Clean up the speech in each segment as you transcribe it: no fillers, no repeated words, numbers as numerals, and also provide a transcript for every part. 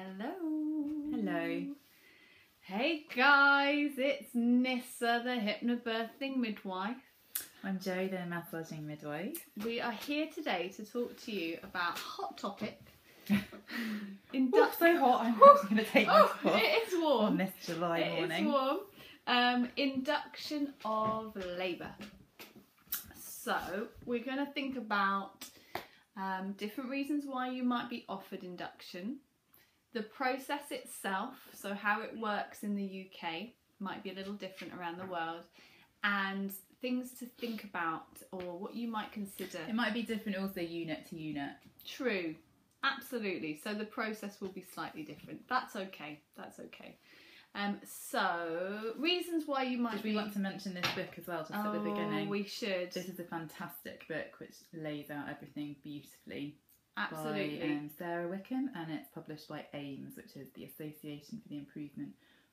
Hello. Hello. Hey guys, it's Nissa, the hypnobirthing midwife. I'm Jo, the massaging midwife. We are here today to talk to you about a hot topic. Oh, so hot, I'm actually going to take this off It is warm. on this July morning. It's warm. Induction of labour. So, we're going to think about different reasons why you might be offered induction. The process itself, so how it works in the UK, might be a little different around the world, and things to think about or what you might consider. It might be different also unit to unit. True, absolutely. So the process will be slightly different. That's okay. That's okay. So reasons why you might. Did we want to mention this book as well, just at the beginning? We should. This is a fantastic book which lays out everything beautifully. Absolutely. By Sarah Wickham, and it's published by AIMS, which is the Association for the Improvement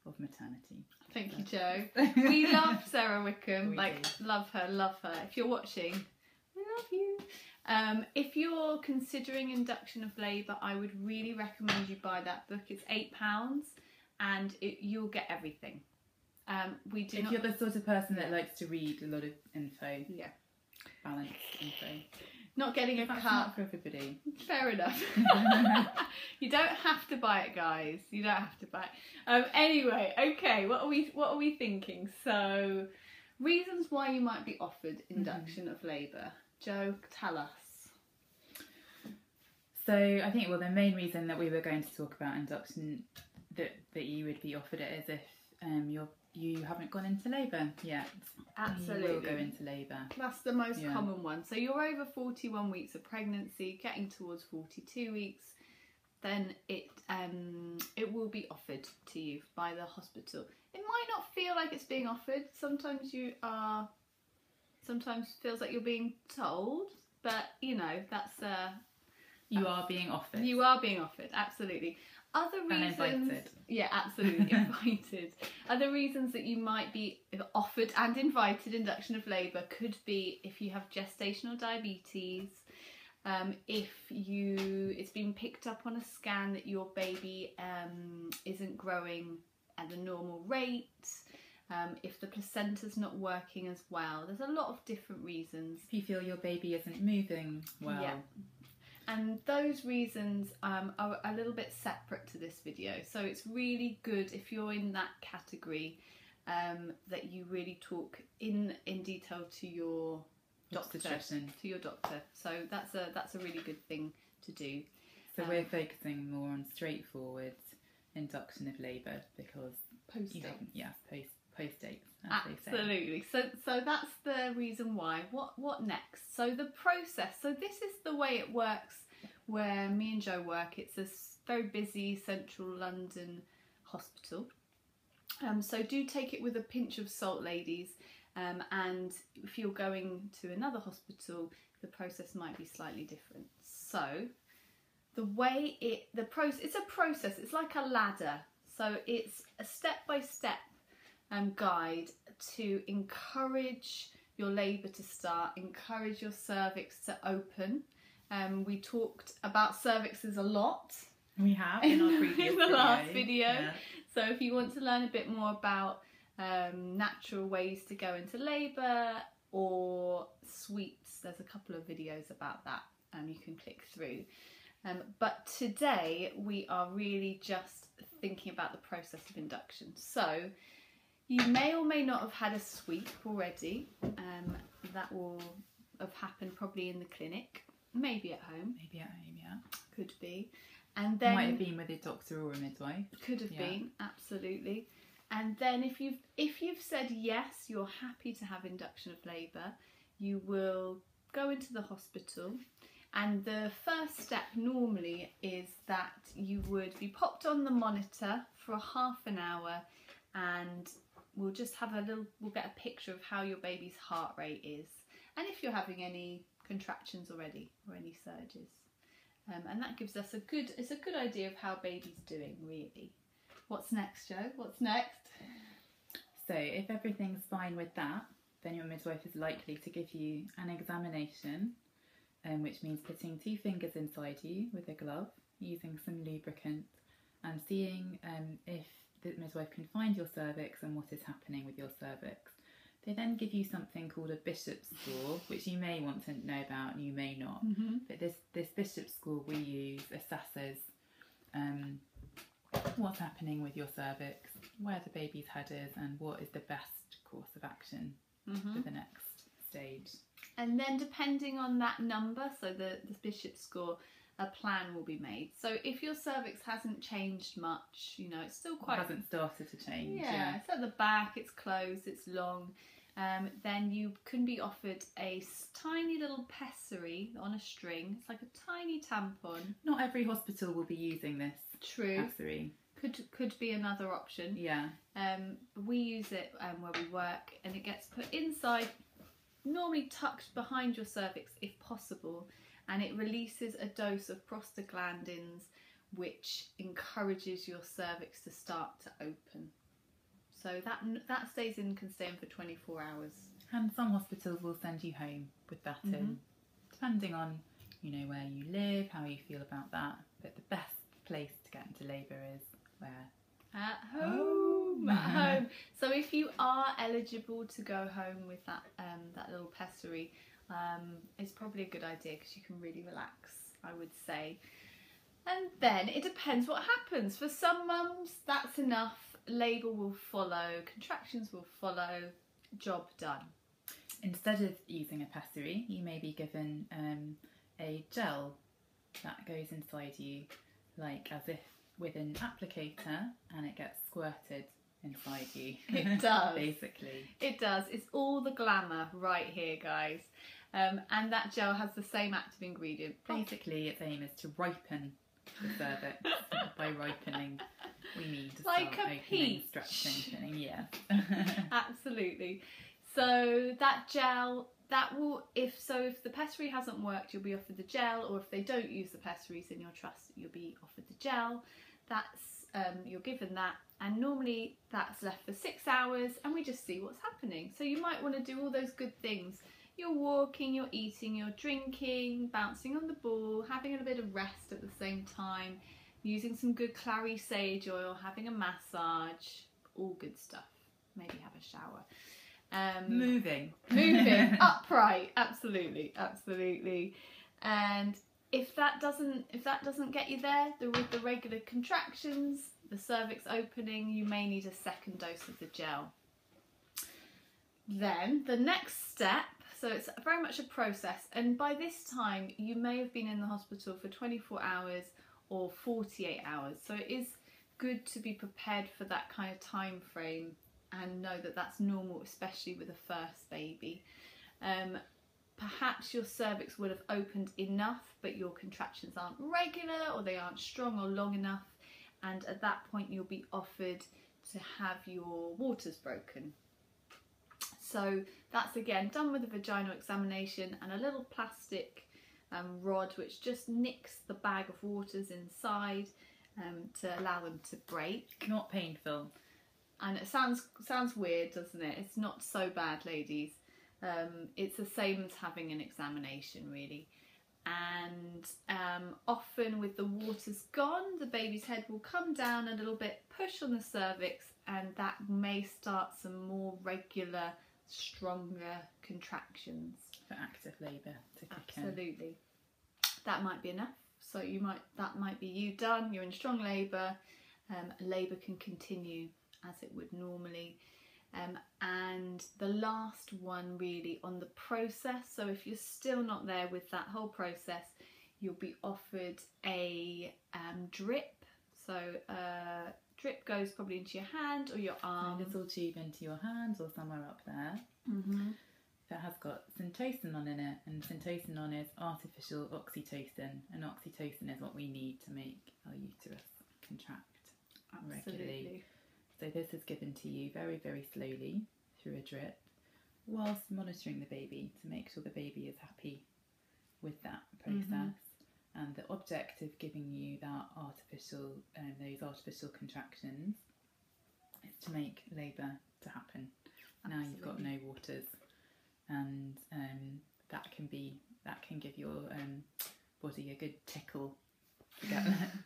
of Maternity. Thank you, Jo. We love Sarah Wickham. We do. Love her, love her. If you're watching, we love you. If you're considering induction of labour, I would really recommend you buy that book. It's £8 and you'll get everything. If you're the sort of person that likes to read a lot of info, yeah, balanced info. Not getting a That's cut. not for everybody. Fair enough. You don't have to buy it, guys. You don't have to buy it. Anyway, okay. What are we thinking? So, reasons why you might be offered induction of labour. Jo, tell us. So I think the main reason that we were going to talk about induction that you would be offered it is if you haven't gone into labour yet. Absolutely. You will go into labour. That's the most common one. So you're over 41 weeks of pregnancy, getting towards 42 weeks, then it will be offered to you by the hospital. It might not feel like it's being offered. Sometimes feels like you're being told, but that's you are being offered. You are being offered, absolutely. Other reasons, and invited. Yeah, absolutely, invited. Other reasons that you might be offered and invited induction of labour could be if you have gestational diabetes, if it's been picked up on a scan that your baby isn't growing at the normal rate, if the placenta's not working as well. There's a lot of different reasons. If you feel your baby isn't moving well. Yeah. And those reasons are a little bit separate to this video. So it's really good if you're in that category that you really talk in detail to your doctor. To your doctor. So that's a really good thing to do. So we're focusing more on straightforward induction of labour because post dates. Absolutely. So that's the reason why. What next? So the process. So this is the way it works where me and Jo work. It's a very busy central London hospital. So do take it with a pinch of salt, ladies. And if you're going to another hospital, the process might be slightly different. So the way it's a process. It's like a ladder. So it's a step-by-step guide to encourage your labour to start, encourage your cervix to open. We talked about cervixes a lot. We have in our previous last video. Yeah. So if you want to learn a bit more about natural ways to go into labour or sweeps, there's a couple of videos about that you can click through. But today we are really just thinking about the process of induction. So you may or may not have had a sweep already. That will have happened probably in the clinic, maybe at home. Maybe at home, yeah. Could be. And then might have been with a doctor or a midwife. Could have been, absolutely. And then if you've said yes, you're happy to have induction of labour, you will go into the hospital. And the first step normally is that you would be popped on the monitor for a half an hour, and we'll just have we'll get a picture of how your baby's heart rate is, and if you're having any contractions already or any surges, and that gives us a good idea of how baby's doing, really. What's next, Jo? What's next? So if everything's fine with that, then your midwife is likely to give you an examination, which means putting 2 fingers inside you with a glove, using some lubricant and seeing if the midwife can find your cervix and what is happening with your cervix. They then give you something called a Bishop's score, which you may want to know about and you may not. But this Bishop's score we use assesses what's happening with your cervix, where the baby's head is, and what is the best course of action for the next stage. And then depending on that number, so the Bishop's score, a plan will be made. So if your cervix hasn't changed much, you know, it's still quite... It hasn't started to change. Yeah, it's at the back, it's closed, it's long. Then you can be offered a tiny little pessary on a string. It's like a tiny tampon. Not every hospital will be using this pessary. Could be another option. Yeah. We use it where we work, and it gets put inside, normally tucked behind your cervix if possible, and it releases a dose of prostaglandins which encourages your cervix to start to open. So that can stay in for 24 hours. And some hospitals will send you home with that in, depending on, you know, where you live, how you feel about that. But the best place to get into labour is where? At home. At home. So if you are eligible to go home with that little pessary, it's probably a good idea because you can really relax, I would say. And then it depends what happens. For some mums, that's enough. Labour will follow, contractions will follow, job done. Instead of using a pessary, you may be given a gel that goes inside you, like as if with an applicator, and it gets squirted inside you. It does. Basically. It does. It's all the glamour right here, guys. And that gel has the same active ingredient. Basically, its aim is to ripen the cervix. By ripening, we mean to like start a opening, peach. stretching, yeah. Absolutely. So that gel, that will, if the pessary hasn't worked, you'll be offered the gel, or if they don't use the pessaries in your trust, you'll be offered the gel. That's you're given that, and normally that's left for 6 hours, and we just see what's happening. So you might want to do all those good things. You're walking, you're eating, you're drinking, bouncing on the ball, having a bit of rest at the same time, using some good clary sage oil, having a massage, all good stuff. Maybe have a shower. Moving, upright, absolutely. And if that doesn't get you there, with the regular contractions, the cervix opening, you may need a second dose of the gel. Then the next step. So it's very much a process, and by this time you may have been in the hospital for 24 hours or 48 hours. So it is good to be prepared for that kind of time frame and know that that's normal, especially with a first baby. Perhaps your cervix would have opened enough, but your contractions aren't regular, or they aren't strong or long enough, and at that point you'll be offered to have your waters broken. So that's again done with a vaginal examination and a little plastic rod which just nicks the bag of waters inside to allow them to break. Not painful. And it sounds weird, doesn't it? It's not so bad, ladies. It's the same as having an examination, really. And often with the waters gone, the baby's head will come down a little bit, push on the cervix, and that may start some more regular, stronger contractions for active labour to kick in. Absolutely. That might be enough. So that might be you done. You're in strong labour. Labour can continue as it would normally. And the last one really on the process. So if you're still not there with that whole process, you'll be offered a drip. So drip goes probably into your hand or your arm. A little tube into your hand or somewhere up there. That has got syntocinon in it, and syntocinon is artificial oxytocin, and oxytocin is what we need to make our uterus contract regularly. So this is given to you very, very slowly through a drip, whilst monitoring the baby to make sure the baby is happy with that process. And the object of giving you that those artificial contractions is to make labour to happen. Now you've got no waters, and that can give your body a good tickle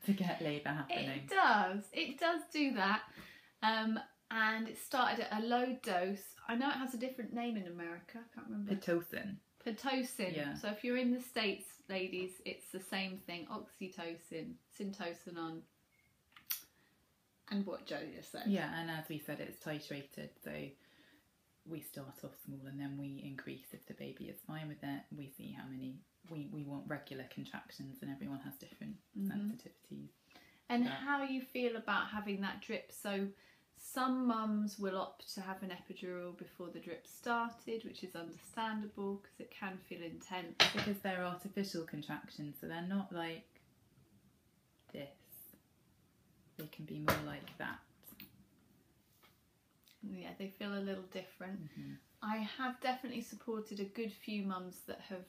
to get labour happening. It does do that. And it started at a low dose. I know it has a different name in America. I can't remember. Pitocin. Yeah. So if you're in the States, ladies, it's the same thing. Oxytocin, syntocinon, and what Joe just said. Yeah, and as we said, it's titrated. So we start off small and then we increase if the baby is fine with it. We see how many. We want regular contractions, and everyone has different sensitivities. And how you feel about having that drip. So some mums will opt to have an epidural before the drip started, which is understandable because it can feel intense. Because they're artificial contractions, so they're not like this. They can be more like that. Yeah, they feel a little different. I have definitely supported a good few mums that have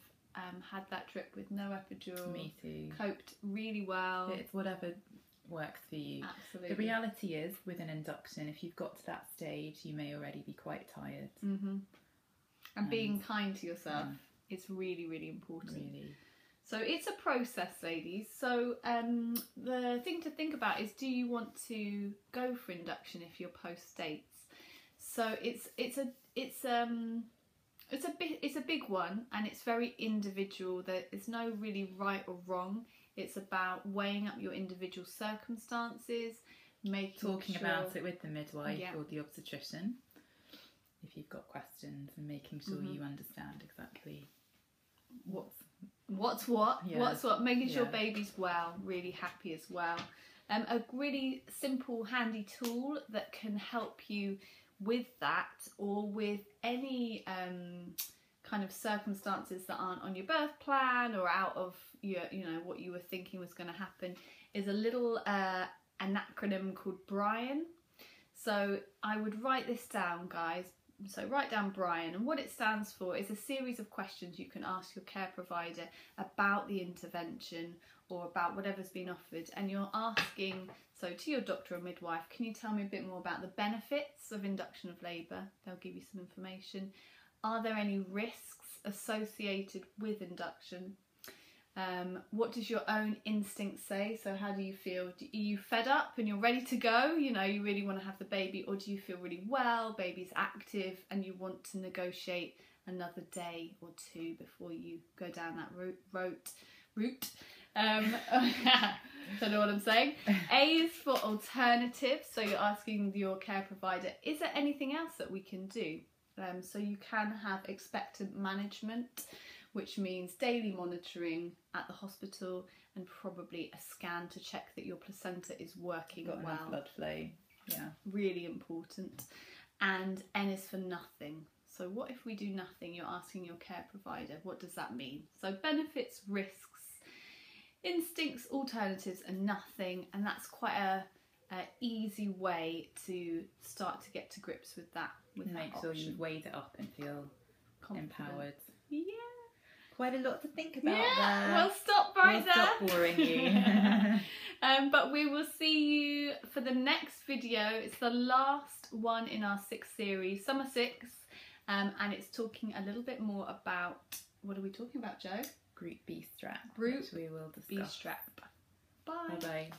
had that drip with no epidural. Me too. Coped really well. It's whatever works for you. Absolutely. The reality is, with an induction, if you've got to that stage, you may already be quite tired. And being kind to yourself is really, really important. Really. So it's a process, ladies. So the thing to think about is, do you want to go for induction if you're post dates? So it's a big one, and it's very individual. There is no really right or wrong. It's about weighing up your individual circumstances, talking about it with the midwife or the obstetrician if you've got questions, and making sure you understand exactly what's what, making sure baby's well, really happy as well. A really simple, handy tool that can help you with that, or with any kind of circumstances that aren't on your birth plan or out of your, what you were thinking was going to happen, is a little an acronym called Brian. So I would write this down, guys. So write down Brian, and what it stands for is a series of questions you can ask your care provider about the intervention or about whatever's been offered, and you're asking, so to your doctor or midwife, can you tell me a bit more about the benefits of induction of labour? They'll give you some information. Are there any risks associated with induction? What does your own instinct say? So how do you feel? Are you fed up and you're ready to go? You really want to have the baby, or do you feel really well, baby's active, and you want to negotiate another day or two before you go down that route? Don't know what I'm saying. A is for alternative, so you're asking your care provider, is there anything else that we can do? So you can have expectant management, which means daily monitoring at the hospital and probably a scan to check that your placenta is working well. Enough blood flow. Yeah. Really important. And N is for nothing. So what if we do nothing? You're asking your care provider. What does that mean? So benefits, risks, instincts, alternatives, and nothing. And that's quite a easy way to start to get to grips with that. Make sure you've weighed it up and feel empowered. Yeah. Quite a lot to think about there. We'll stop there. Stop boring you. But we will see you for the next video. It's the last one in our 6th series, Summer 6, and it's talking a little bit more about, what are we talking about, Joe? Group B strap. Group which we will discuss. B strap. Bye. Bye bye.